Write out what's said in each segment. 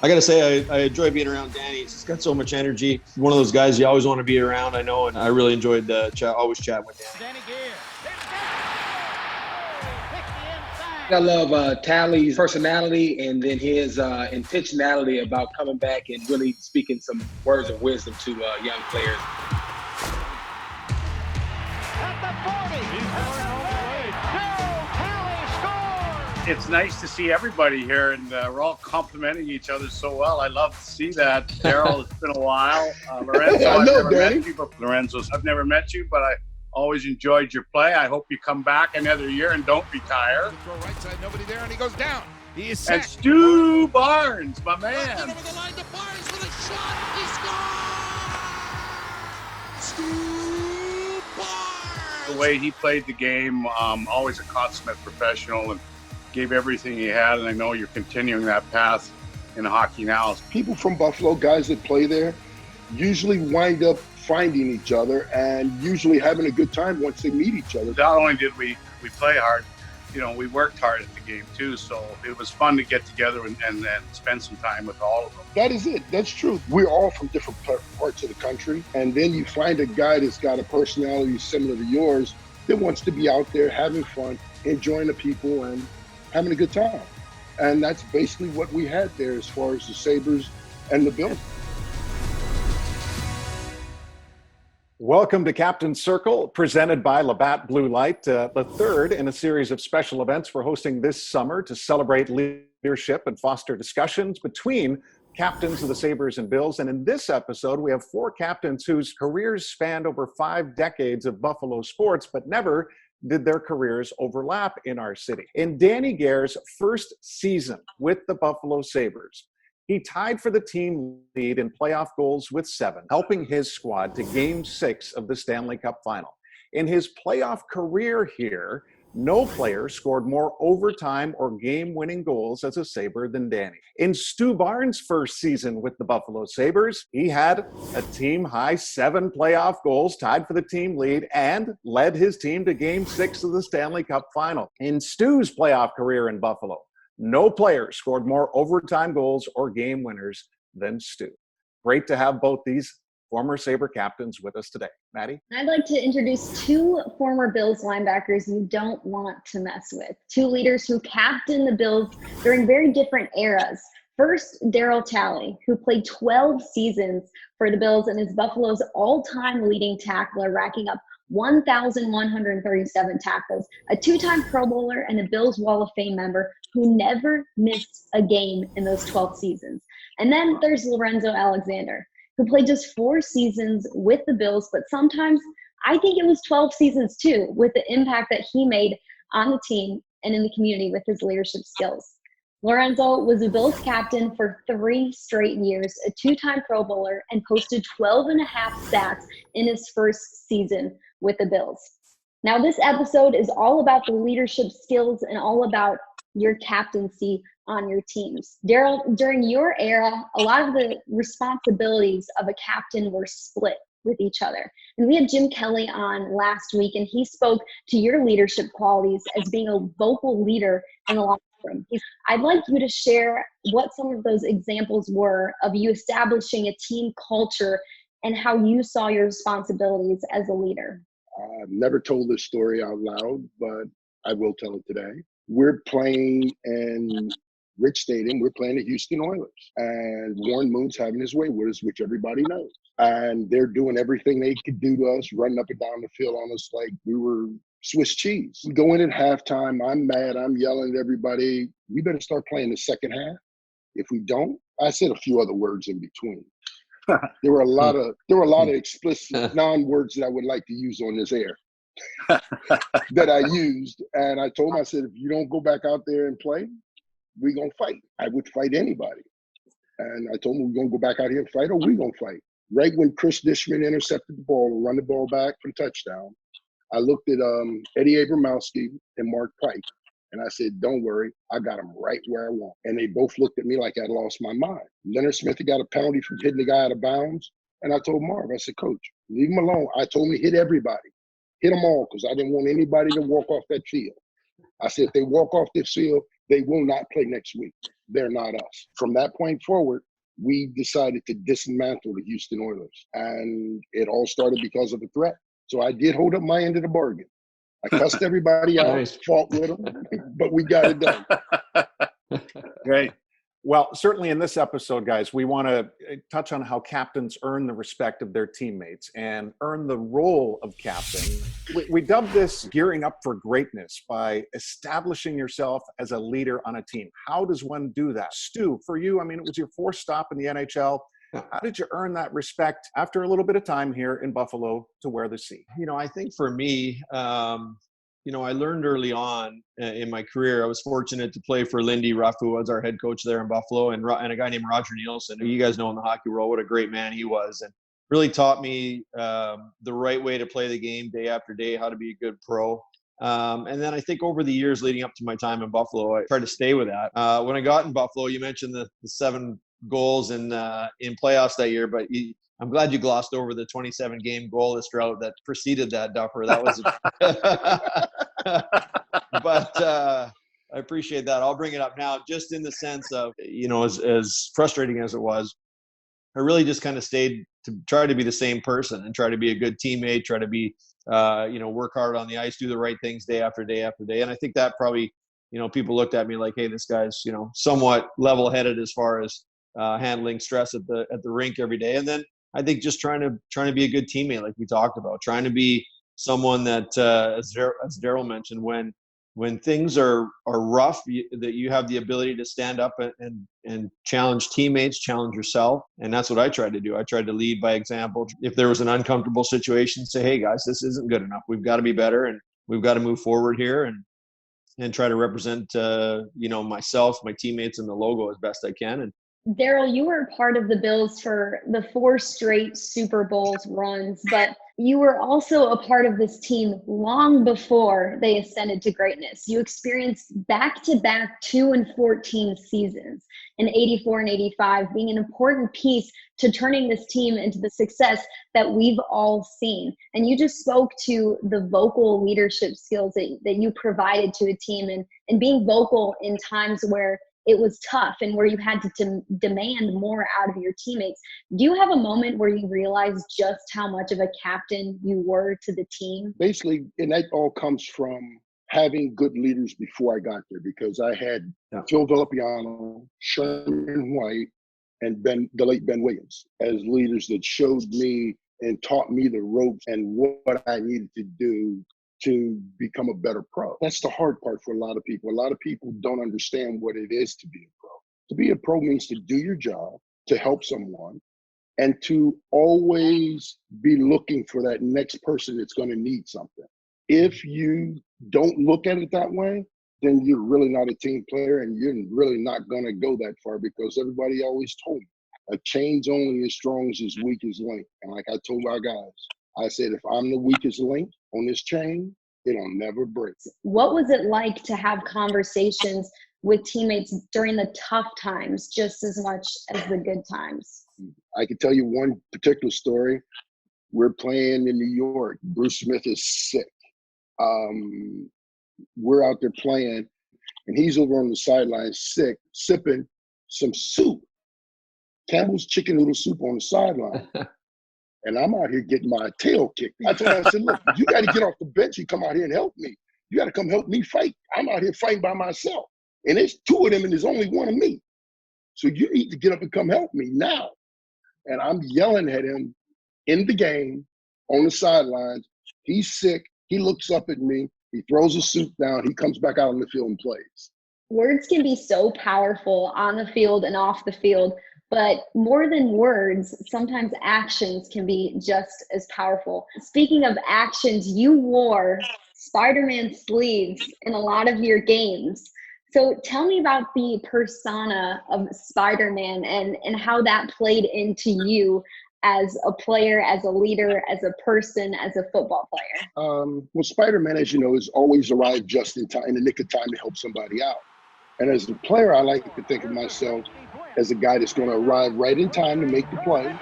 I got to say, I enjoy being around Danny. He's got so much energy. One of those guys you always want to be around, I know, and I really enjoyed always chatting with Danny. Danny Gare. I love Talley's personality and then his intentionality about coming back and really speaking some words of wisdom to young players. At the 40. He's going all the way. Darryl Talley scores. It's nice to see everybody here, and we're all complimenting each other so well. I love to see that. Darryl, it's been a while. Lorenzo, I've never met you, but Lorenzo's, I've never met you, but I always enjoyed your play. I hope you come back another year and don't retire. Throw right side, nobody there, and he goes down. He is sacked. And Stu Barnes, my man. Over the line to Barnes with a shot. He scores! Stu Barnes! The way he played the game, always a consummate professional and gave everything he had. And I know you're continuing that path in hockey now. People from Buffalo, guys that play there, usually wind up finding each other and usually having a good time once they meet each other. Not only did we play hard, we worked hard at the game too. So it was fun to get together and spend some time with all of them. That is it. That's true. We're all from different parts of the country. And then you find a guy that's got a personality similar to yours that wants to be out there having fun, enjoying the people and having a good time. And that's basically what we had there as far as the Sabres and the Bills. Welcome to Captain's Circle, presented by Labatt Blue Light, the third in a series of special events we're hosting this summer to celebrate leadership and foster discussions between captains of the Sabres and Bills. And in this episode, we have four captains whose careers spanned over 5 decades of Buffalo sports, but never did their careers overlap in our city. In Danny Gare's first season with the Buffalo Sabres, he tied for the team lead in playoff goals with 7, helping his squad to Game 6 of the Stanley Cup Final. In his playoff career here, no player scored more overtime or game-winning goals as a Sabre than Danny. In Stu Barnes' first season with the Buffalo Sabres, he had a team-high 7 playoff goals, tied for the team lead, and led his team to Game 6 of the Stanley Cup Final. In Stu's playoff career in Buffalo, no player scored more overtime goals or game winners than Stu. Great to have both these former Sabre captains with us today. Maddie? I'd like to introduce 2 former Bills linebackers you don't want to mess with. 2 leaders who captained the Bills during very different eras. First, Darryl Talley, who played 12 seasons for the Bills and is Buffalo's all-time leading tackler, racking up 1,137 tackles, a 2-time Pro Bowler and a Bills Wall of Fame member who never missed a game in those 12 seasons. And then there's Lorenzo Alexander, who played just 4 seasons with the Bills, but sometimes I think it was 12 seasons too, with the impact that he made on the team and in the community with his leadership skills. Lorenzo was the Bills captain for 3 straight years, a 2-time Pro Bowler, and posted 12.5 sacks in his first season with the Bills. Now, this episode is all about the leadership skills and all about your captaincy on your teams. Darryl, during your era, a lot of the responsibilities of a captain were split with each other. And we had Jim Kelly on last week, and he spoke to your leadership qualities as being a vocal leader in the locker room. I'd like you to share what some of those examples were of you establishing a team culture and how you saw your responsibilities as a leader. I've never told this story out loud, but I will tell it today. We're playing in Rich Stadium. We're playing the Houston Oilers. And Warren Moon's having his way with us, which everybody knows. And they're doing everything they could do to us, running up and down the field on us like we were Swiss cheese. We go in at halftime. I'm mad. I'm yelling at everybody. We better start playing the second half. If we don't, I said a few other words in between. There were a lot of explicit non-words that I would like to use on this air that I used. And I told him, I said, if you don't go back out there and play, we're going to fight. I would fight anybody. And I told him, we're going to go back out here and fight, or we're going to fight. Right when Chris Dishman intercepted the ball, run the ball back for the touchdown, I looked at Eddie Abramowski and Mark Pike. And I said, don't worry, I got him right where I want. And they both looked at me like I'd lost my mind. Leonard Smith had got a penalty for hitting the guy out of bounds. And I told Marv, I said, Coach, leave him alone. I told him to hit everybody. Hit them all, because I didn't want anybody to walk off that field. I said, if they walk off this field, they will not play next week. they're not us. From that point forward, we decided to dismantle the Houston Oilers. And it all started because of a threat. So I did hold up my end of the bargain. I cussed everybody out, Nice. fought with them, but we got it done. Great. Well, certainly in this episode, guys, we want to touch on how captains earn the respect of their teammates and earn the role of captain. We dubbed this gearing up for greatness by establishing yourself as a leader on a team. How does one do that? Stu, for you, I mean, it was your fourth stop in the NHL. How did you earn that respect after a little bit of time here in Buffalo to wear the C? I think for me, I learned early on in my career. I was fortunate to play for Lindy Ruff, who was our head coach there in Buffalo, and a guy named Roger Nielsen, who you guys know in the hockey world. What a great man he was, and really taught me the right way to play the game day after day, how to be a good pro. And then I think over the years leading up to my time in Buffalo, I tried to stay with that. When I got in Buffalo, you mentioned the 7 goals in playoffs that year, but I'm glad you glossed over the 27-game goalless drought that preceded that, Duffer. That was, but I appreciate that. I'll bring it up now, just in the sense of, as frustrating as it was, I really just kind of stayed to try to be the same person and try to be a good teammate, try to be, work hard on the ice, do the right things day after day after day. And I think that probably, people looked at me like, hey, this guy's, somewhat level-headed as far as handling stress at the rink every day. And then I think just trying to be a good teammate, like we talked about, trying to be someone that, as Darryl mentioned, when things are rough, that you have the ability to stand up and challenge teammates, challenge yourself. And that's what I tried to do. I tried to lead by example. If there was an uncomfortable situation, say, hey guys, this isn't good enough. We've got to be better, and we've got to move forward here and try to represent, myself, my teammates, and the logo as best I can. And Darryl, you were part of the Bills for the 4 straight Super Bowls runs, but you were also a part of this team long before they ascended to greatness. You experienced back-to-back 2-14 seasons in 84 and 85, being an important piece to turning this team into the success that we've all seen. And you just spoke to the vocal leadership skills that you provided to a team and being vocal in times where it was tough and where you had to demand more out of your teammates. Do you have a moment where you realized just how much of a captain you were to the team? Basically, and that all comes from having good leaders before I got there, because I had Phil Villapiano, Sherman White, and the late Ben Williams as leaders that showed me and taught me the ropes and what I needed to do to become a better pro. That's the hard part for a lot of people. A lot of people don't understand what it is to be a pro. To be a pro means to do your job, to help someone, and to always be looking for that next person that's going to need something. If you don't look at it that way, then you're really not a team player, and you're really not going to go that far, because everybody always told me, a chain's only as strong as its weakest link. And like I told our guys, I said, if I'm the weakest link on this chain, it'll never break. What was it like to have conversations with teammates during the tough times just as much as the good times? I can tell you one particular story. We're playing in New York. Bruce Smith is sick. We're out there playing, and he's over on the sideline sick, sipping some soup, Campbell's chicken noodle soup on the sideline. And I'm out here getting my tail kicked. I told him, I said, look, you got to get off the bench and come out here and help me. You got to come help me fight. I'm out here fighting by myself. And there's 2 of them and there's only 1 of me. So you need to get up and come help me now. And I'm yelling at him in the game on the sidelines. He's sick. He looks up at me. He throws his suit down. He comes back out on the field and plays. Words can be so powerful on the field and off the field. But more than words, sometimes actions can be just as powerful. Speaking of actions, you wore Spider-Man sleeves in a lot of your games. So tell me about the persona of Spider-Man and how that played into you as a player, as a leader, as a person, as a football player. Well, Spider-Man, as you know, has always arrived just in time, in the nick of time to help somebody out. And as a player, I like to think of myself as a guy that's going to arrive right in time to make the play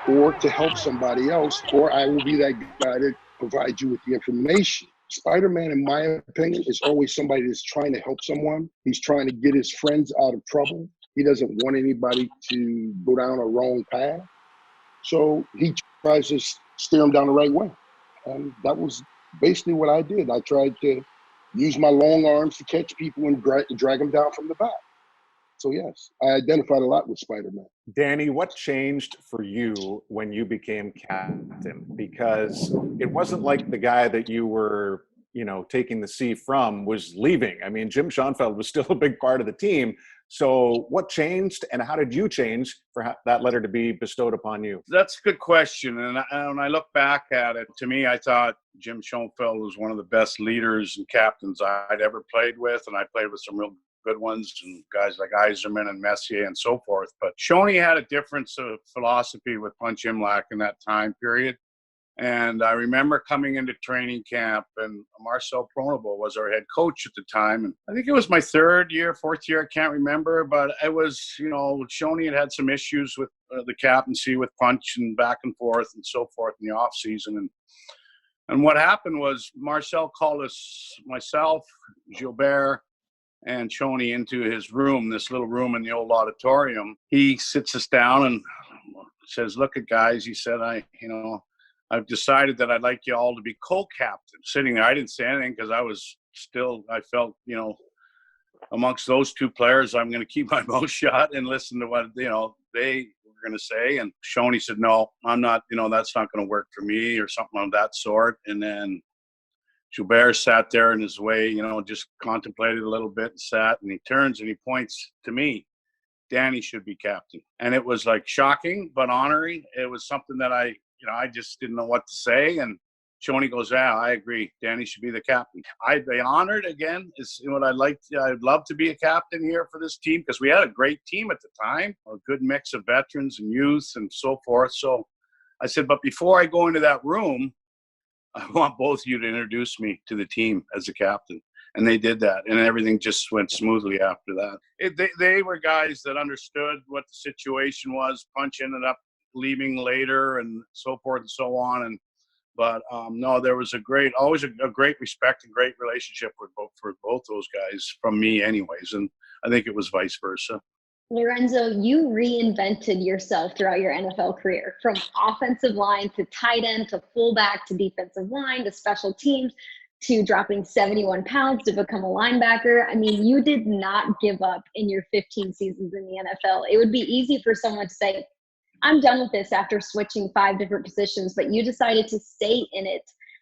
or to help somebody else, or I will be that guy that provides you with the information. Spider-Man, in my opinion, is always somebody that's trying to help someone. He's trying to get his friends out of trouble. He doesn't want anybody to go down a wrong path. So he tries to steer them down the right way. And that was basically what I did. I tried to use my long arms to catch people and drag them down from the back. So, yes, I identified a lot with Spider-Man. Danny, what changed for you when you became captain? Because it wasn't like the guy that you were, taking the C from was leaving. I mean, Jim Schoenfeld was still a big part of the team. So what changed, and how did you change for that letter to be bestowed upon you? That's a good question. And when I look back at it, to me, I thought Jim Schoenfeld was one of the best leaders and captains I'd ever played with. And I played with some real good ones and guys like Yzerman and Messier and so forth. But Shoney had a difference of philosophy with Punch Imlach in that time period. And I remember coming into training camp, and Marcel Pronobo was our head coach at the time. And I think it was my fourth year, I can't remember. But it was, Shoney had some issues with the captaincy with Punch and back and forth and so forth in the off season. And what happened was Marcel called us, myself, Gilbert, and Shoney into his room, this little room in the old auditorium. He sits us down and says, "Look at guys," he said, I've decided that I'd like you all to be co-captain. Sitting there, I didn't say anything because I felt, amongst those two players, I'm going to keep my mouth shut and listen to what, they were going to say. And Shoney said, "No, I'm not, that's not going to work for me," or something of that sort. And then Gilbert sat there in his way, just contemplated a little bit and sat, and he turns and he points to me. "Danny should be captain." And it was like shocking, but honoring. It was something that I just didn't know what to say. And Shoney goes, "Yeah, I agree. Danny should be the captain." I'd be honored again. Is what I'd love to be a captain here for this team because we had a great team at the time, a good mix of veterans and youth and so forth. So I said, "But before I go into that room, I want both of you to introduce me to the team as a captain." And they did that, and everything just went smoothly after that. They were guys that understood what the situation was. Punch ended up leaving later and so forth and so on. But no, there was always a great respect and great relationship for both those guys from me anyways. And I think it was vice versa. Lorenzo, you reinvented yourself throughout your NFL career, from offensive line to tight end to fullback to defensive line to special teams to dropping 71 pounds to become a linebacker. I mean, you did not give up in your 15 seasons in the NFL. It would be easy for someone to say, "I'm done with this," after switching 5 different positions, but you decided to stay in it.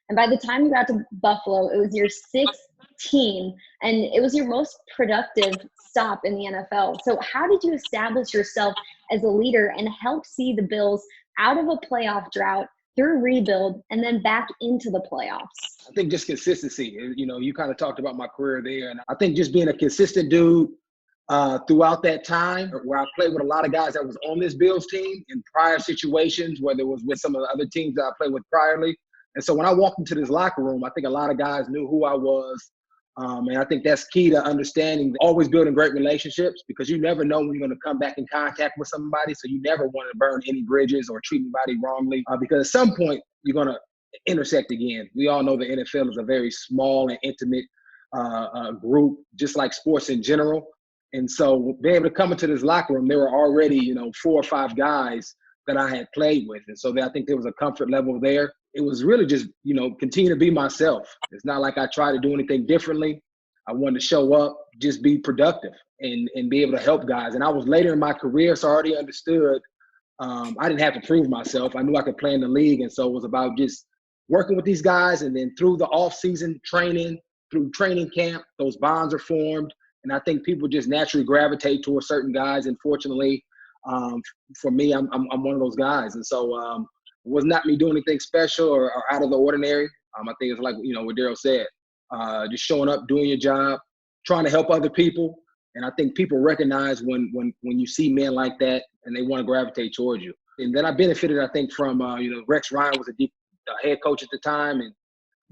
And by the time you got to Buffalo, it was your 6th team, and it was your most productive stop in the NFL. So how did you establish yourself as a leader and help see the Bills out of a playoff drought, through rebuild, and then back into the playoffs? I think just consistency. You kind of talked about my career there, and I think just being a consistent dude throughout that time, where I played with a lot of guys that was on this Bills team in prior situations, whether it was with some of the other teams that I played with priorly. And so when I walked into this locker room, I think a lot of guys knew who I was. And I think that's key to understanding, always building great relationships, because you never know when you're going to come back in contact with somebody. So you never want to burn any bridges or treat anybody wrongly, because at some point you're going to intersect again. We all know the NFL is a very small and intimate group, just like sports in general. And so being able to come into this locker room, there were already, 4 or 5 guys that I had played with. And so I think there was a comfort level there. It was really just, continue to be myself. It's not like I tried to do anything differently. I wanted to show up, just be productive and be able to help guys. And I was later in my career, so I already understood I didn't have to prove myself. I knew I could play in the league. And so it was about just working with these guys. And then through the off-season training, through training camp, those bonds are formed. And I think people just naturally gravitate towards certain guys. And fortunately, for me, I'm one of those guys. And so it was not me doing anything special or out of the ordinary. I think it's like, what Darryl said, just showing up, doing your job, trying to help other people. And I think people recognize when you see men like that and they want to gravitate towards you. And then I benefited, I think, from, Rex Ryan was a head coach at the time, and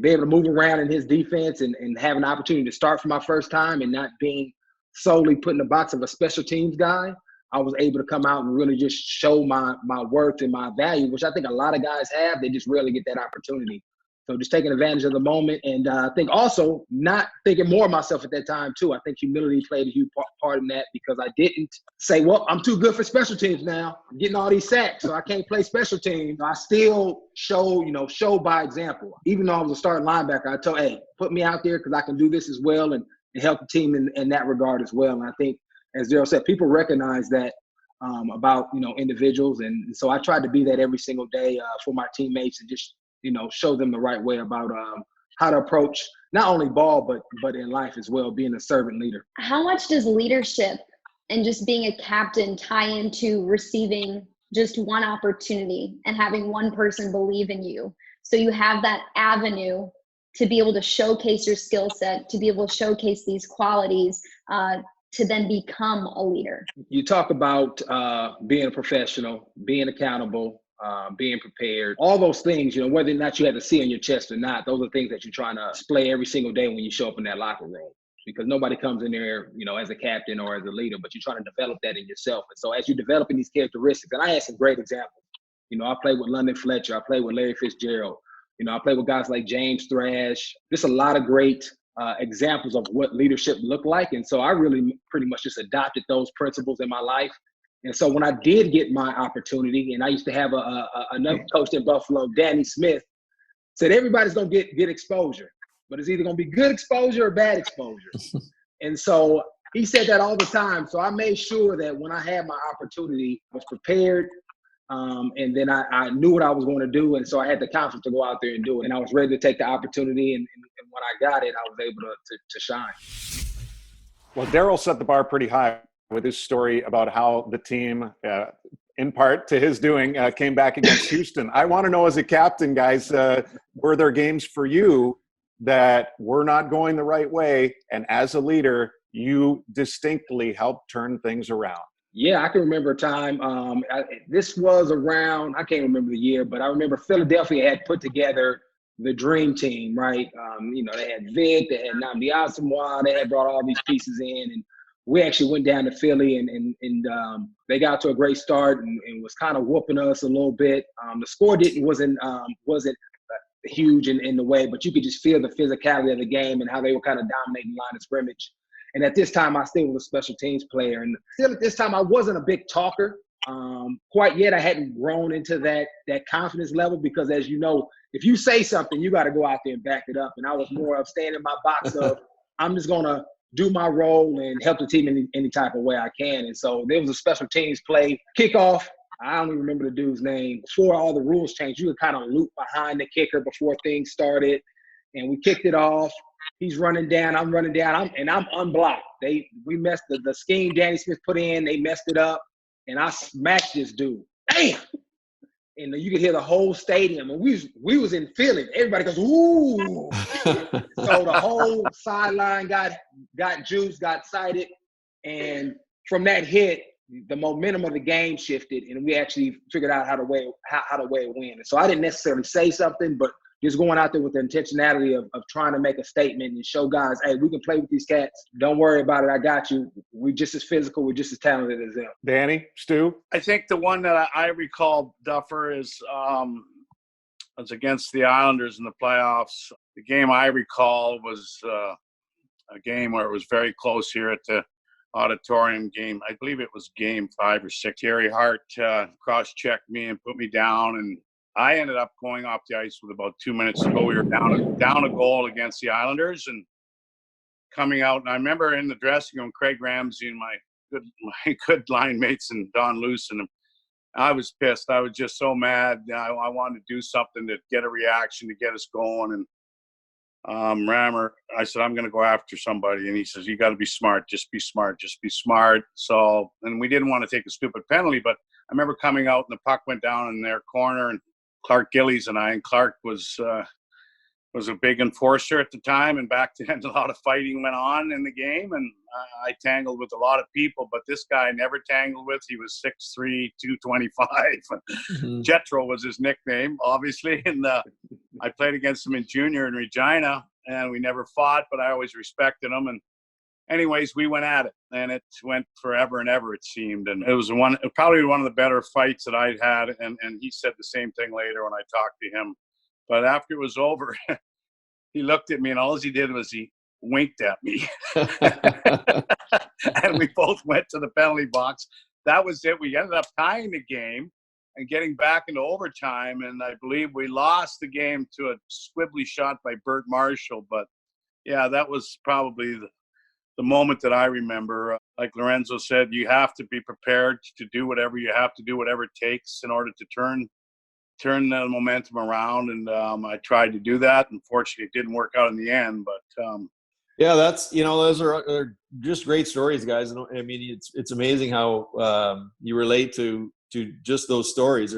be able to move around in his defense and have an opportunity to start for my first time and not being solely put in the box of a special teams guy. I was able to come out and really just show my worth and my value, which I think a lot of guys have. They just rarely get that opportunity. So just taking advantage of the moment, and I think also not thinking more of myself at that time too. I think humility played a huge part in that, because I didn't say, well, I'm too good for special teams now. I'm getting all these sacks, so I can't play special teams. I still show by example. Even though I was a starting linebacker, I told, hey, put me out there because I can do this as well, and help the team in that regard as well. And I think, as Darryl said, people recognize that about individuals, and so I tried to be that every single day for my teammates, and just show them the right way about how to approach not only ball, but in life as well, being a servant leader. How much does leadership and just being a captain tie into receiving just one opportunity and having one person believe in you? So you have that avenue to be able to showcase your skill set, to be able to showcase these qualities, to then become a leader. You talk about being a professional, being accountable, being prepared, all those things, whether or not you have to see on your chest or not, those are things that you're trying to display every single day when you show up in that locker room, because nobody comes in there, as a captain or as a leader, but you're trying to develop that in yourself. And so as you're developing these characteristics, and I had some great examples, I played with London Fletcher, I played with Larry Fitzgerald, I played with guys like James Thrash, just a lot of great examples of what leadership looked like. And so I really pretty much just adopted those principles in my life. And so when I did get my opportunity, and I used to have another coach in Buffalo, Danny Smith, said everybody's going to get exposure, but it's either going to be good exposure or bad exposure. And so he said that all the time. So I made sure that when I had my opportunity, I was prepared, and then I knew what I was going to do. And so I had the confidence to go out there and do it. And I was ready to take the opportunity. And when I got it, I was able to shine. Well, Darryl set the bar pretty high with his story about how the team, in part to his doing, came back against Houston. I want to know, as a captain, guys, were there games for you that were not going the right way? And as a leader, you distinctly helped turn things around. Yeah, I can remember a time. This was around, I can't remember the year, but I remember Philadelphia had put together the dream team, right? They had Vic, they had Nnamdi Asomugha, they had brought all these pieces in, and we actually went down to Philly, and they got to a great start and was kind of whooping us a little bit. The score wasn't huge in the way, but you could just feel the physicality of the game and how they were kind of dominating the line of scrimmage. And at this time, I still was a special teams player. And still at this time, I wasn't a big talker quite yet. I hadn't grown into that confidence level, because, as you know, if you say something, you got to go out there and back it up. And I was more of staying in my box of, I'm just going to do my role and help the team in any type of way I can. And so there was a special teams play, kickoff. I don't even remember the dude's name. Before all the rules changed, you would kind of loop behind the kicker before things started. And we kicked it off. He's running down, I'm running down, I'm unblocked. We messed the scheme Danny Smith put in, they messed it up, and I smacked this dude. Bam! And you could hear the whole stadium, and we was in Philly. Everybody goes, ooh. So the whole sideline got juiced, got excited, and from that hit, the momentum of the game shifted, and we actually figured out how to weigh a win. And so I didn't necessarily say something, but just going out there with the intentionality of trying to make a statement and show guys, hey, we can play with these cats. Don't worry about it. I got you. We're just as physical. We're just as talented as them. Danny, Stu? I think the one that I recall, Duffer, is was against the Islanders in the playoffs. The game I recall was a game where it was very close here at the Auditorium game. I believe it was game 5 or 6. Gary Hart cross-checked me and put me down, and I ended up going off the ice with about 2 minutes to go. We were down a goal against the Islanders, and coming out. And I remember in the dressing room, Craig Ramsey and my good line mates and Don Luce, and I was pissed. I was just so mad. I wanted to do something to get a reaction, to get us going. And Rammer, I said, I'm going to go after somebody. And he says, you got to be smart. Just be smart. Just be smart. So, and we didn't want to take a stupid penalty, but I remember coming out and the puck went down in their corner, and Clark Gillies and Clark was a big enforcer at the time, and back then a lot of fighting went on in the game, and I tangled with a lot of people, but this guy I never tangled with. He was 6'3", 225. Mm-hmm. Jetro was his nickname, obviously, and I played against him in junior in Regina, and we never fought, but I always respected him. And anyways, we went at it, and it went forever and ever, it seemed. And it was probably one of the better fights that I'd had. And he said the same thing later when I talked to him. But after it was over, he looked at me, and all he did was he winked at me. And we both went to the penalty box. That was it. We ended up tying the game and getting back into overtime. And I believe we lost the game to a squibbly shot by Bert Marshall. But, yeah, that was probably the moment that I remember. Like Lorenzo said, you have to be prepared to do whatever you have to do, whatever it takes in order to turn the momentum around. And I tried to do that. Unfortunately, it didn't work out in the end. But yeah, that's, those are just great stories, guys. And I mean, it's amazing how you relate to just those stories.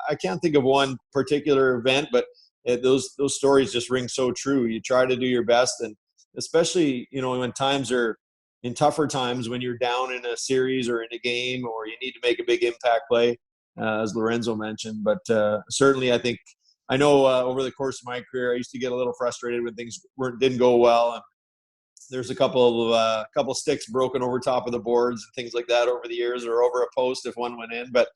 I can't think of one particular event, but those stories just ring so true. You try to do your best, and especially, when times are in tougher times, when you're down in a series or in a game, or you need to make a big impact play, as Lorenzo mentioned. But certainly, I know over the course of my career, I used to get a little frustrated when things didn't go well, and there's a couple sticks broken over top of the boards and things like that over the years, or over a post if one went in. But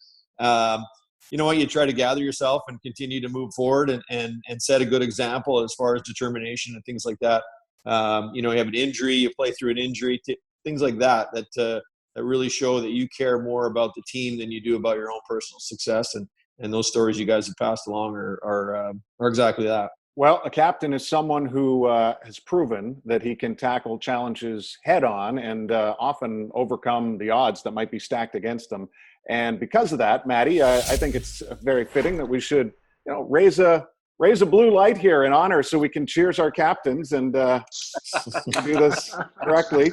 you know what? You try to gather yourself and continue to move forward and set a good example as far as determination and things like that. You have an injury, you play through an injury, things like that really show that you care more about the team than you do about your own personal success. And those stories you guys have passed along are exactly that. Well, a captain is someone who has proven that he can tackle challenges head on and often overcome the odds that might be stacked against them. And because of that, Maddie, I think it's very fitting that we should, raise a blue light here in honor, so we can cheers our captains and do this correctly.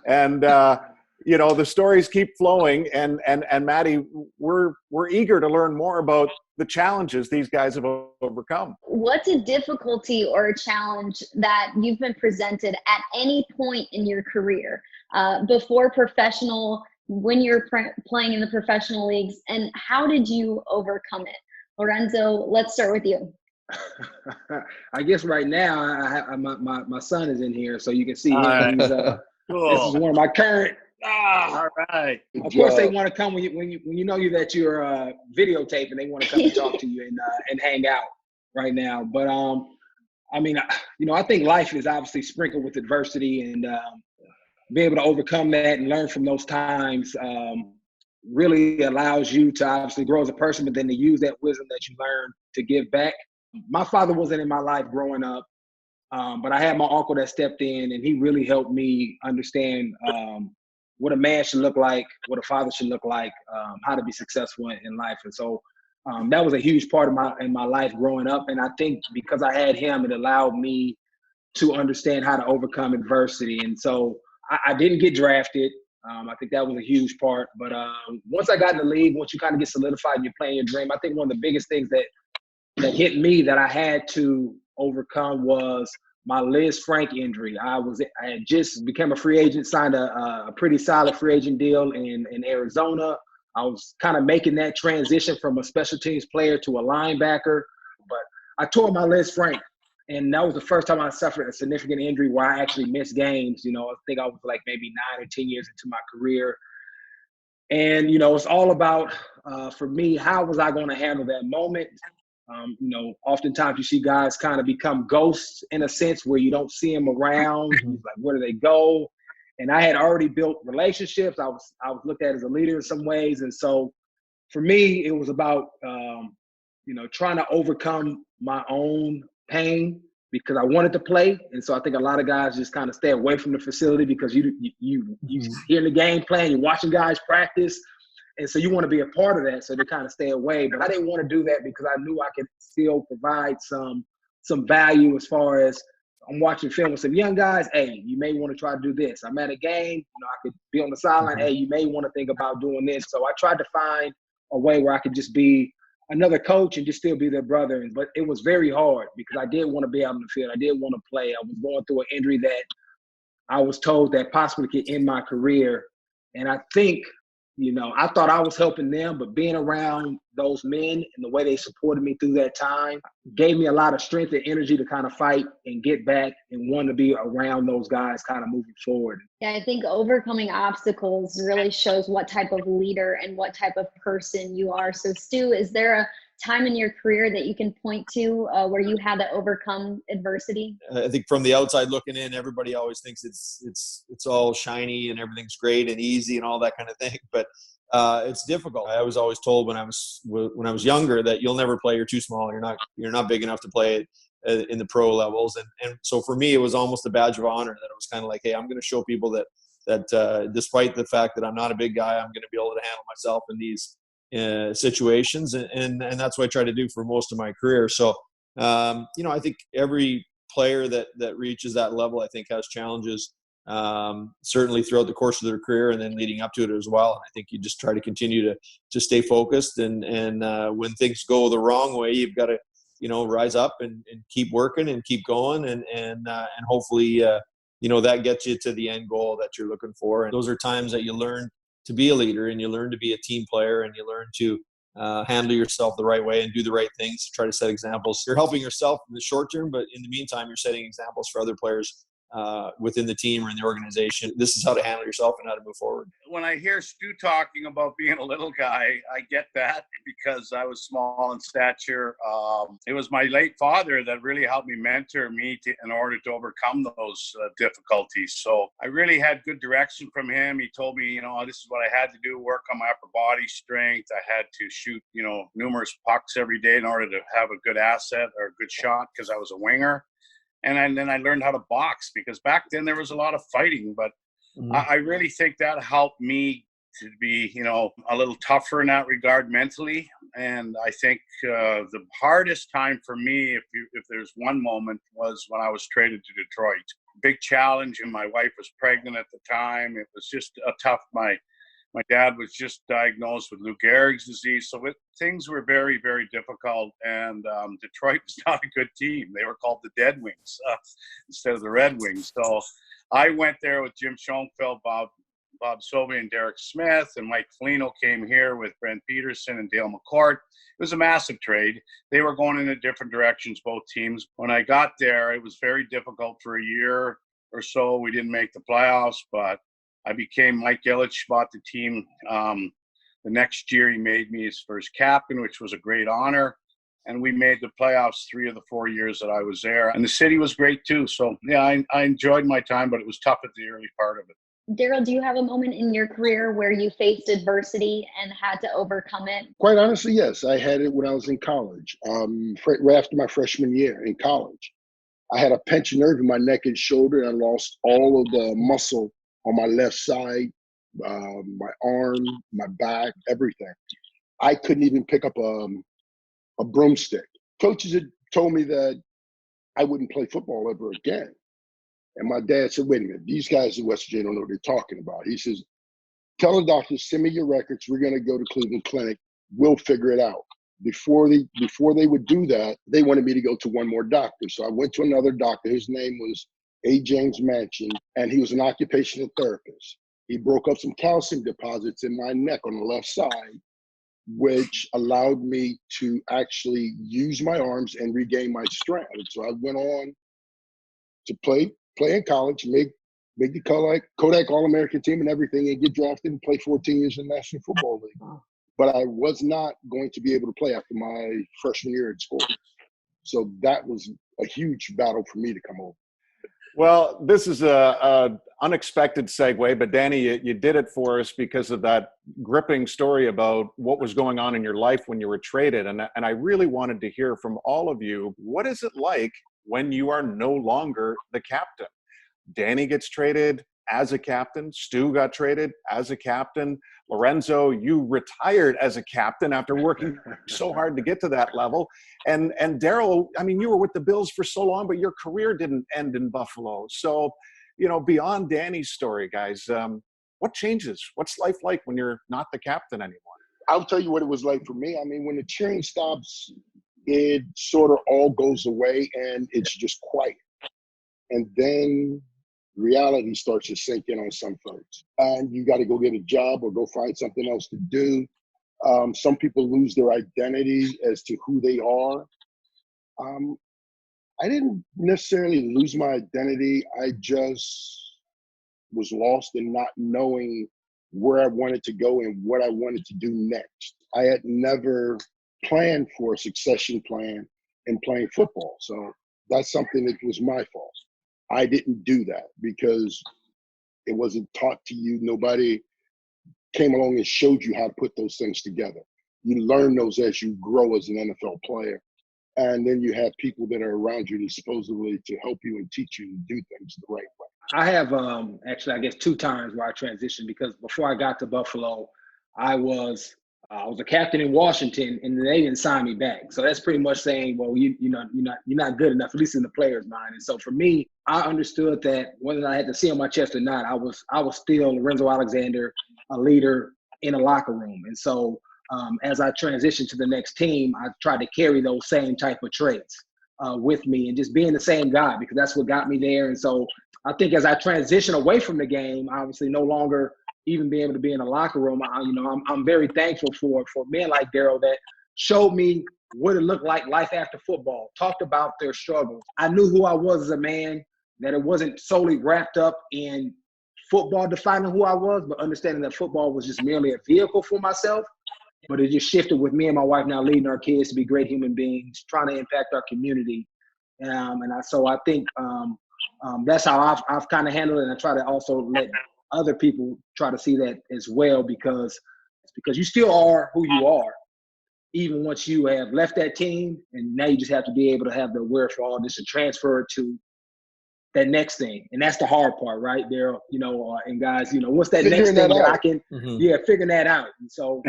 And the stories keep flowing. And Maddie, we're eager to learn more about the challenges these guys have overcome. What's a difficulty or a challenge that you've been presented at any point in your career, before professional, when you're playing in the professional leagues, and how did you overcome it? Lorenzo, let's start with you. I guess right now, my son is in here, so you can see him. He's, cool. This is one of my current. All right. Of course, they want to come when you know that you're videotaping. They want to come and talk to you and hang out right now. But I think life is obviously sprinkled with adversity, and being able to overcome that and learn from those times really allows you to obviously grow as a person, but then to use that wisdom that you learn to give back. My father wasn't in my life growing up, but I had my uncle that stepped in, and he really helped me understand what a man should look like, what a father should look like, how to be successful in life. And so that was a huge part of my life growing up. And I think because I had him, it allowed me to understand how to overcome adversity. And so I didn't get drafted. I think that was a huge part. But once I got in the league, once you kind of get solidified and you're playing your dream, I think one of the biggest things that hit me that I had to overcome was my Liz Frank injury. I had just become a free agent, signed a pretty solid free agent deal in Arizona. I was kind of making that transition from a special teams player to a linebacker, but I tore my Liz Frank, and that was the first time I suffered a significant injury where I actually missed games. I think I was like maybe 9 or 10 years into my career. And, it's all about, for me, how was I going to handle that moment? Oftentimes you see guys kind of become ghosts in a sense where you don't see them around. Like, where do they go? And I had already built relationships. I was looked at as a leader in some ways. And so for me, it was about, trying to overcome my own pain because I wanted to play. And so I think a lot of guys just kind of stay away from the facility because you hearing the game plan, you're watching guys practice. And so you want to be a part of that, so they kind of stay away. But I didn't want to do that because I knew I could still provide some value as far as I'm watching film with some young guys. Hey, you may want to try to do this. I'm at a game. I could be on the sideline. Hey, you may want to think about doing this. So I tried to find a way where I could just be another coach and just still be their brother. But it was very hard because I did want to be out on the field. I did want to play. I was going through an injury that I was told that possibly could end my career. And I think – I thought I was helping them, but being around those men and the way they supported me through that time gave me a lot of strength and energy to kind of fight and get back and want to be around those guys kind of moving forward. Yeah, I think overcoming obstacles really shows what type of leader and what type of person you are. So, Stu, is there time in your career that you can point to where you had to overcome adversity? I think from the outside looking in, everybody always thinks it's all shiny and everything's great and easy and all that kind of thing. But it's difficult. I was always told when I was younger that you'll never play. You're too small. You're not big enough to play in the pro levels. And so for me, it was almost a badge of honor that it was kind of like, hey, I'm going to show people that despite the fact that I'm not a big guy, I'm going to be able to handle myself in these situations. And that's what I try to do for most of my career. So, I think every player that reaches that level, I think has challenges, certainly throughout the course of their career and then leading up to it as well. And I think you just try to continue to stay focused and when things go the wrong way, you've got to, rise up and keep working and keep going and hopefully, that gets you to the end goal that you're looking for. And those are times that you learn to be a leader and you learn to be a team player and you learn to handle yourself the right way and do the right things to try to set examples. You're helping yourself in the short term, but in the meantime, you're setting examples for other players within the team or in the organization. This is how to handle yourself and how to move forward. When I hear Stu talking about being a little guy, I get that because I was small in stature. It was my late father that really helped me mentor me in order to overcome those difficulties. So I really had good direction from him. He told me, this is what I had to do, work on my upper body strength. I had to shoot, numerous pucks every day in order to have a good asset or a good shot because I was a winger. And then I learned how to box because back then there was a lot of fighting, but I really think that helped me to be, a little tougher in that regard mentally. And I think the hardest time for me, if there's one moment, was when I was traded to Detroit. Big challenge, and my wife was pregnant at the time. It was just a tough. My dad was just diagnosed with Lou Gehrig's disease, so things were very, very difficult. And Detroit was not a good team. They were called the Dead Wings instead of the Red Wings. So I went there with Jim Schoenfeld, Bob Sobey, and Derek Smith, and Mike Foligno came here with Brent Peterson and Dale McCourt. It was a massive trade. They were going in different directions, both teams. When I got there, it was very difficult for a year or so. We didn't make the playoffs, but I became Mike Ilitch, bought the team. The next year, he made me his first captain, which was a great honor. And we made the playoffs 3 of the 4 years that I was there. And the city was great, too. So, yeah, I enjoyed my time, but it was tough at the early part of it. Darryl, do you have a moment in your career where you faced adversity and had to overcome it? Quite honestly, yes. I had it when I was in college, right after my freshman year in college. I had a pinched nerve in my neck and shoulder, and I lost all of the muscle on my left side, my arm, my back, everything. I couldn't even pick up a broomstick. Coaches had told me that I wouldn't play football ever again. And my dad said, wait a minute, these guys in West Virginia don't know what they're talking about. He says, tell the doctors, send me your records. We're going to go to Cleveland Clinic. We'll figure it out. Before they would do that, they wanted me to go to one more doctor. So I went to another doctor. His name was A. James Manchin, and he was an occupational therapist. He broke up some calcium deposits in my neck on the left side, which allowed me to actually use my arms and regain my strength. So I went on to play in college, make the Kodak All-American team and everything, and get drafted and play 14 years in the National Football League. But I was not going to be able to play after my freshman year at school. So that was a huge battle for me to come over. Well, this is a unexpected segue, but Danny, you did it for us because of that gripping story about what was going on in your life when you were traded. And I really wanted to hear from all of you, what is it like when you are no longer the captain? Danny gets traded as a captain. Stu got traded as a captain. Lorenzo, you retired as a captain after working so hard to get to that level. And Darryl, I mean, you were with the Bills for so long, but your career didn't end in Buffalo. So, beyond Danny's story, guys, what changes? What's life like when you're not the captain anymore? I'll tell you what it was like for me. I mean, when the cheering stops, it sort of all goes away and it's just quiet. And then reality starts to sink in on some folks. And you got to go get a job or go find something else to do. Some people lose their identity as to who they are. I didn't necessarily lose my identity. I just was lost in not knowing where I wanted to go and what I wanted to do next. I had never plan for a succession plan in playing football. So that's something that was my fault. I didn't do that because it wasn't taught to you. Nobody came along and showed you how to put those things together. You learn those as you grow as an NFL player. And then you have people that are around you to supposedly to help you and teach you to do things the right way. I have actually, I guess, 2 times where I transitioned, because before I got to Buffalo, I was a captain in Washington, and they didn't sign me back. So that's pretty much saying, well, you're not good enough, at least in the player's mind. And so for me, I understood that whether I had to see on my chest or not, I was still Lorenzo Alexander, a leader in a locker room. And so as I transitioned to the next team, I tried to carry those same type of traits with me, and just being the same guy, because that's what got me there. And so I think as I transition away from the game, obviously no longer even being able to be in a locker room, I'm very thankful for men like Darryl that showed me what it looked like life after football, talked about their struggles. I knew who I was as a man, that it wasn't solely wrapped up in football defining who I was, but understanding that football was just merely a vehicle for myself. But it just shifted with me and my wife now leading our kids to be great human beings, trying to impact our community. So I think that's how I've kind of handled it. And I try to also let other people try to see that as well, because you still are who you are, even once you have left that team. And now you just have to be able to have the wherewithal just to transfer to that next thing. And that's the hard part, right, Darryl? And guys, what's that Figuring next thing that I out. can, figuring that out. And so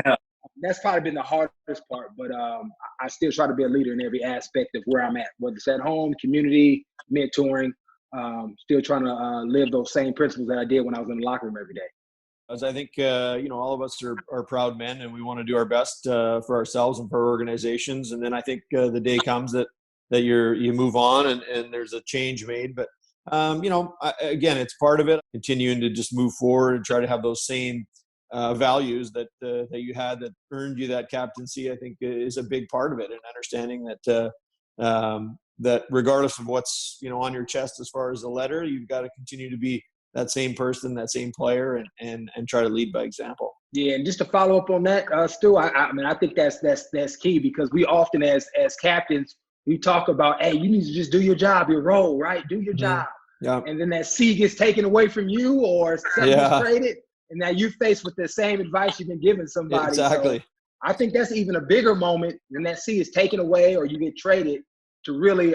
that's probably been the hardest part. But I still try to be a leader in every aspect of where I'm at, whether it's at home, community, mentoring, still trying to live those same principles that I did when I was in the locker room every day. As I think, all of us are proud men, and we want to do our best for ourselves and for our organizations. And then I think the day comes that you move on and there's a change made. But, again, it's part of it, continuing to just move forward and try to have those same values that you had that earned you that captaincy, I think is a big part of it. And understanding that regardless of what's, on your chest as far as the letter, you've got to continue to be that same person, that same player, and try to lead by example. Yeah, and just to follow up on that, Stu, I think that's key, because we often as captains, we talk about, hey, you need to just do your job, your role, right? Do your job. Yeah. And then that C gets taken away from you, or something gets traded, and now you're faced with the same advice you've been giving somebody. Exactly. So I think that's even a bigger moment when that C is taken away or you get traded, to really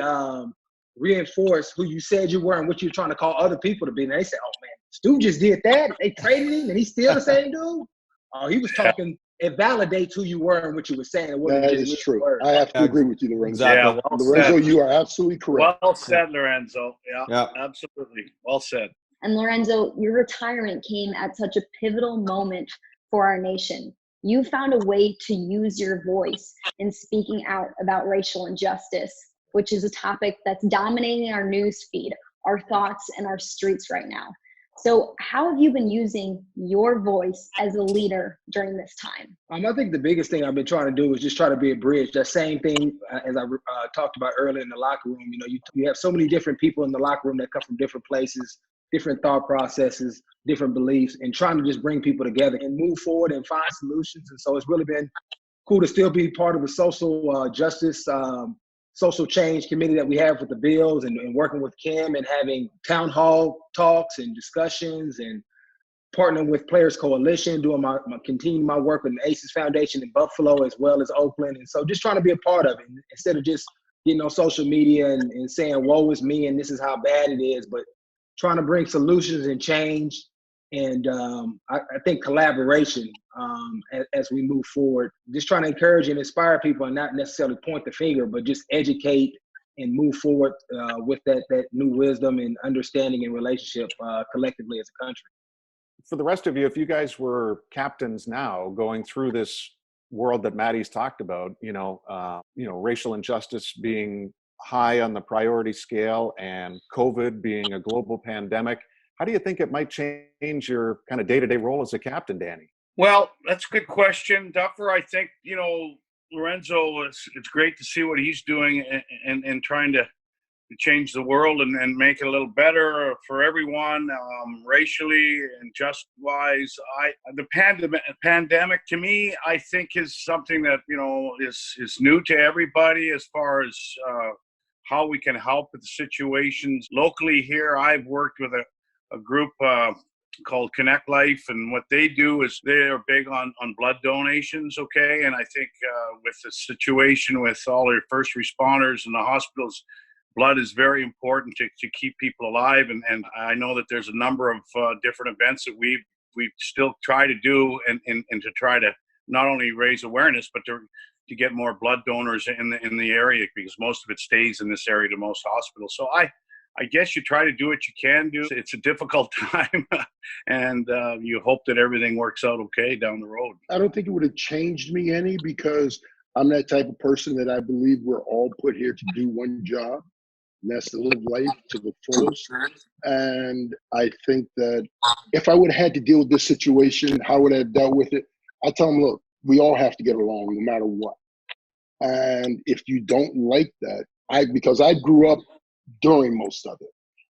reinforce who you said you were and what you're trying to call other people to be. And they say, oh, man, Stu just did that. They traded him and he's still the same dude. He was talking. It validates who you were and what you were saying. That is true. I have to agree with you, Lorenzo. Exactly. Yeah, Lorenzo, you are absolutely correct. Well said, Lorenzo. Yeah, absolutely. Well said. And Lorenzo, your retirement came at such a pivotal moment for our nation. You found a way to use your voice in speaking out about racial injustice, which is a topic that's dominating our news feed, our thoughts, and our streets right now. So how have you been using your voice as a leader during this time? I think the biggest thing I've been trying to do is just try to be a bridge. That same thing as I talked about earlier in the locker room. You have so many different people in the locker room that come from different places, different thought processes, different beliefs, and trying to just bring people together and move forward and find solutions. And so it's really been cool to still be part of the social justice social change committee that we have with the Bills, and working with Kim and having town hall talks and discussions, and partnering with Players Coalition, doing continuing my work with the ACES Foundation in Buffalo as well as Oakland. And so just trying to be a part of it instead of just getting on social media and saying, woe is me and this is how bad it is, but trying to bring solutions and change. And I think collaboration as we move forward, just trying to encourage and inspire people and not necessarily point the finger, but just educate and move forward with that new wisdom and understanding and relationship collectively as a country. For the rest of you, if you guys were captains now going through this world that Maddie's talked about, racial injustice being high on the priority scale and COVID being a global pandemic, how do you think it might change your kind of day-to-day role as a captain, Danny? Well, that's a good question, Duffer. I think, Lorenzo, it's great to see what he's doing and trying to change the world and make it a little better for everyone, racially and just wise. The pandemic to me, I think, is something that, you know, is new to everybody as far as how we can help with the situations. Locally here, I've worked with a group called Connect Life, and what they do is they are big on blood donations, okay? And I think with the situation with all our first responders and the hospitals, blood is very important to keep people alive. And I know that there's a number of different events that we still try to do and to try to not only raise awareness, but to get more blood donors in the area, because most of it stays in this area to most hospitals. So I guess you try to do what you can do. It's a difficult time, and you hope that everything works out okay down the road. I don't think it would have changed me any, because I'm that type of person that I believe we're all put here to do one job, and that's to live life to the fullest. And I think that if I would have had to deal with this situation, how would I have dealt with it? I tell them, look, we all have to get along no matter what. And if you don't like that, because I grew up during most of it,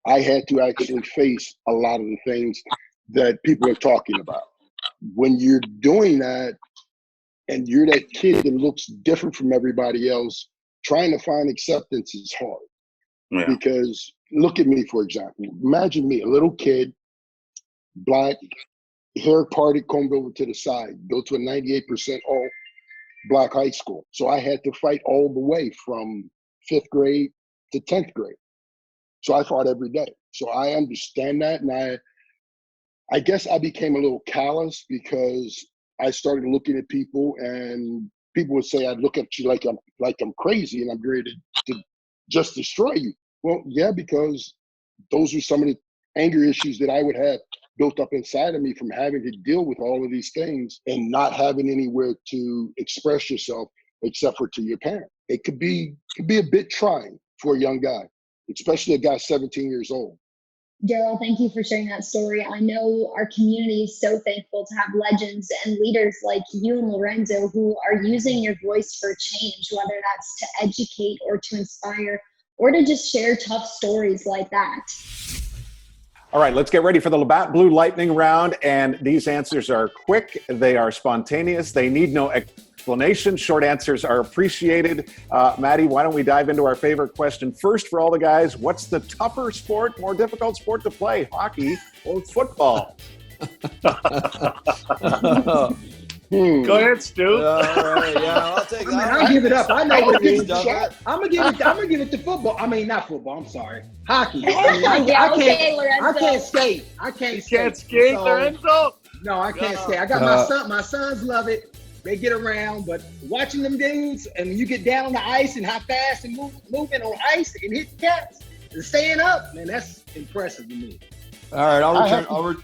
I had to actually face a lot of the things that people are talking about. When you're doing that and you're that kid that looks different from everybody else, trying to find acceptance is hard. Yeah. Because look at me, for example. Imagine me, a little kid, black, hair parted, combed over to the side, go to a 98% all black high school. So I had to fight all the way from 5th grade to 10th grade. So I fought every day. So I understand that. And I guess I became a little callous, because I started looking at people, and people would say I'd look at you like I'm crazy and I'm ready to just destroy you. Well, yeah, because those are some of the anger issues that I would have built up inside of me from having to deal with all of these things and not having anywhere to express yourself except for to your parent. It could be a bit trying for a young guy, especially a guy 17 years old. Darryl, thank you for sharing that story. I know our community is so thankful to have legends and leaders like you and Lorenzo who are using your voice for change, whether that's to educate or to inspire or to just share tough stories like that. All right, let's get ready for the Labatt Blue Lightning round. And these answers are quick. They are spontaneous. They need no explanation. Short answers are appreciated. Maddie, why don't we dive into our favorite question first for all the guys? What's the tougher sport, more difficult sport to play, hockey or football? Go ahead, Stu. All right, yeah, I'll take that. I'll give it up. I know what it is. I'm gonna give it to football. I mean, not football. I'm sorry, hockey. I can't skate. I can't skate. You can't skate, Lorenzo? No, I can't skate. I got my son. My sons love it. They get around, but watching them dudes, and when you get down on the ice and how fast and moving on ice and hit caps and staying up, man, that's impressive to me. All right,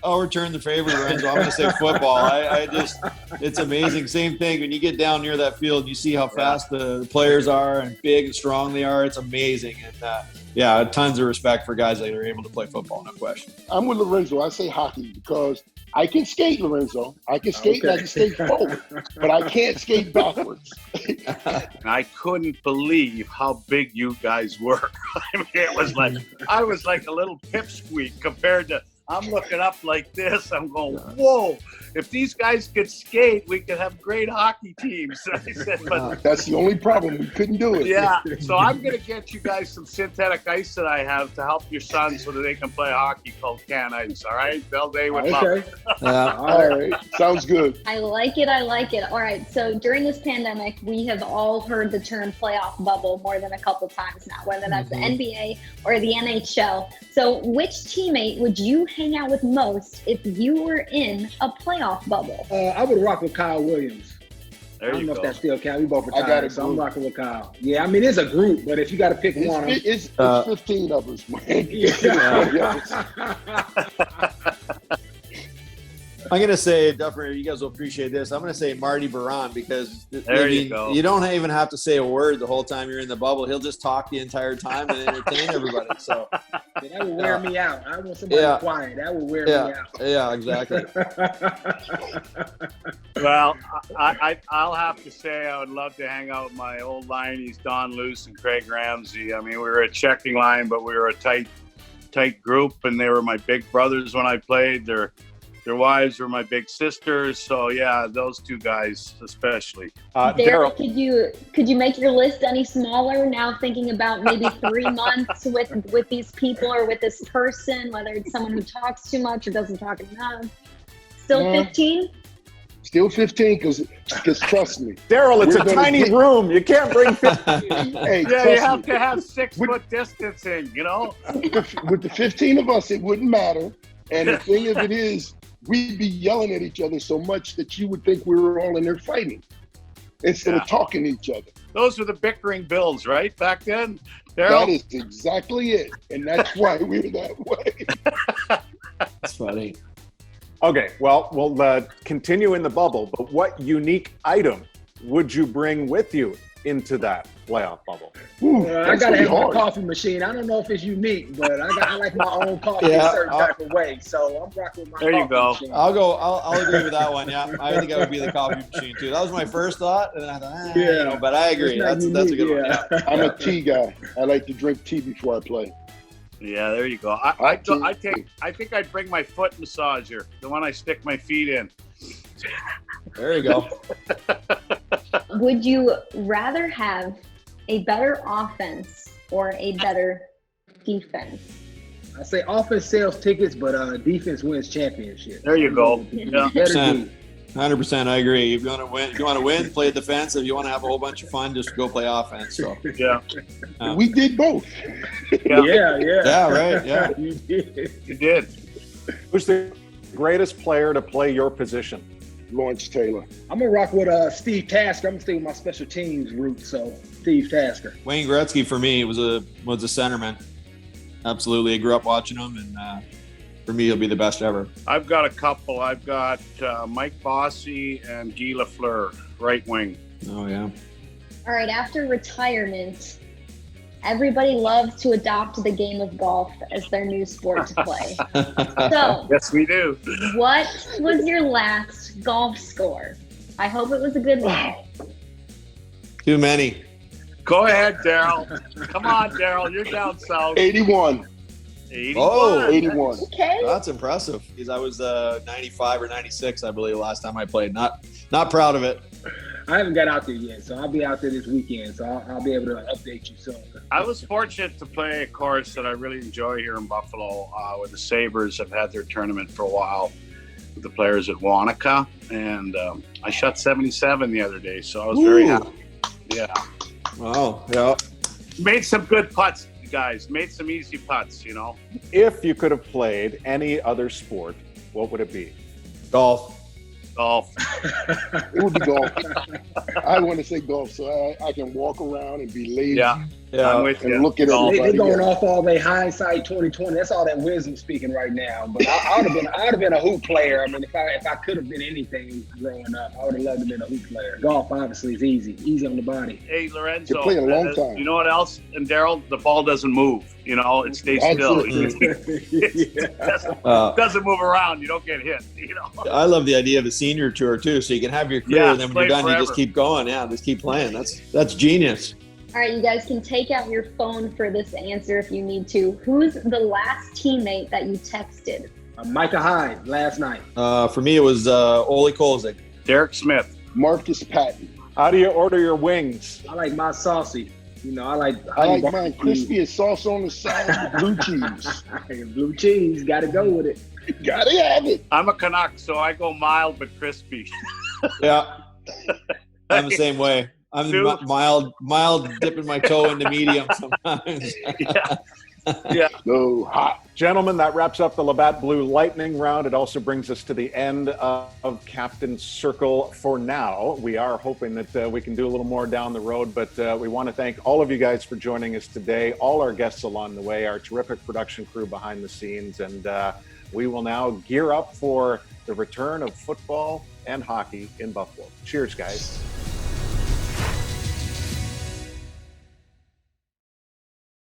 I'll return the favor, Lorenzo. I'm going to say football. I just, it's amazing. Same thing. When you get down near that field, you see how fast the players are and big and strong they are. It's amazing. And yeah, tons of respect for guys that are able to play football, no question. I'm with Lorenzo. I say hockey because I can skate, Lorenzo. I can skate and I can skate forward, but I can't skate backwards. I couldn't believe how big you guys were. I mean, it was like, I was like a little pipsqueak compared to, I'm looking up like this. I'm going, whoa, if these guys could skate, we could have great hockey teams. I said, but that's the only problem. We couldn't do it. Yeah, so I'm going to get you guys some synthetic ice that I have to help your sons so that they can play hockey called can ice, all right? They would love it. All right, sounds good. I like it. All right, so during this pandemic, we have all heard the term playoff bubble more than a couple times now, whether that's the NBA or the NHL. So which teammate would you hang out with most if you were in a playoff bubble? I would rock with Kyle Williams. There I don't you know go. if that's still Kyle. We both retired, so I'm rocking with Kyle. Yeah, I mean, it's a group, but if you got to pick one. It's 15 of us, man. I'm going to say, Duffer, you guys will appreciate this. I'm going to say Marty Baron because you don't even have to say a word the whole time you're in the bubble. He'll just talk the entire time and entertain everybody. So that will wear me out. I want somebody quiet. That will wear me out. Yeah, exactly. Well, I'll have to say I would love to hang out with my old lineys, Don Luce and Craig Ramsey. I mean, we were a checking line, but we were a tight group, and they were my big brothers when I played. Their wives were my big sisters. So yeah, those two guys especially. Darryl, could you make your list any smaller now? Thinking about maybe 3 months with these people or with this person, whether it's someone who talks too much or doesn't talk enough. Still 15. Still 15, because trust me, Darryl, it's a tiny room. You can't bring 15. Hey, you have to have 6 foot distancing, you know? With the 15 of us, it wouldn't matter. And the thing of it is, we'd be yelling at each other so much that you would think we were all in there fighting instead of talking to each other. Those were the bickering Bills, right? Back then, Darryl? That is exactly it. And that's why we were that way. That's funny. Okay, well, we'll continue in the bubble, but what unique item would you bring with you into that playoff bubble? I got to have my coffee machine. I don't know if it's unique, but I like my own coffee in a certain type of way. So I'm rocking with my coffee machine. I'll agree with that one. Yeah, I think that would be the coffee machine too. That was my first thought, and I thought, but I agree. That's a good one. Yeah. I'm a tea guy. I like to drink tea before I play. Yeah, there you go. I think I'd bring my foot massager, the one I stick my feet in. There you go. Would you rather have a better offense or a better defense? I say offense sells tickets, but defense wins championships. There you go. Yeah. 100%. I agree. If you want to win, play defense. If you want to have a whole bunch of fun, just go play offense. So yeah, we did both. Yeah, right. Yeah, you did. You did. Who's the greatest player to play your position? Lawrence Taylor. I'm gonna rock with Steve Tasker. I'm gonna stay with my special teams route. So Steve Tasker. Wayne Gretzky for me was a centerman. Absolutely, I grew up watching him, and for me, he'll be the best ever. I've got a couple. I've got Mike Bossy and Guy Lafleur, right wing. Oh yeah. All right. After retirement, everybody loves to adopt the game of golf as their new sport to play. So, yes, we do. What was your last golf score? I hope it was a good one. Too many. Go ahead, Darryl. Come on, Darryl. You're down south. 81. 81. Oh, 81. Okay. That's impressive. Because I was 95 or 96, I believe, last time I played. Not proud of it. I haven't got out there yet, so I'll be out there this weekend. So I'll be able to update you soon. I was fortunate to play a course that I really enjoy here in Buffalo, where the Sabres have had their tournament for a while with the players at Wanaka, and I shot 77 the other day, so I was very happy. Yeah. Wow. Yeah. Made some good putts, guys. Made some easy putts, you know. If you could have played any other sport, what would it be? Golf. Golf. It would be golf. I want to say golf, so I can walk around and be lazy. Yeah. I'm with you. And look at everybody. They're going off all their hindsight 2020. That's all that wisdom speaking right now. But I would have been a hoop player. I mean, if I could have been anything growing up, I would have loved to have been a hoop player. Golf obviously is easy on the body. Hey, Lorenzo. You play a long time. You know what else? And Darryl, the ball doesn't move. You know, it stays still. It doesn't move around. You don't get hit. You know. I love the idea of a senior tour too, so you can have your career, and then when you're done, forever. you just keep going. Yeah, just keep playing. That's genius. All right, you guys can take out your phone for this answer if you need to. Who's the last teammate that you texted? Micah Hyde last night. For me, it was Ole Kolzig. Derek Smith. Marcus Patton. How do you order your wings? I like my saucy. You know, I like mine crispy as sauce on the side with blue cheese. Blue cheese, got to go with it. Gotta have it. I'm a Canuck, so I go mild but crispy. Yeah, I'm the same way. I'm mild dipping my toe into medium sometimes. Yeah. No, hot. Gentlemen, that wraps up the Labatt Blue Lightning round. It also brings us to the end of Captain's Circle for now. We are hoping that we can do a little more down the road, but we want to thank all of you guys for joining us today, all our guests along the way, our terrific production crew behind the scenes, and we will now gear up for the the return of football and hockey in Buffalo. Cheers, guys.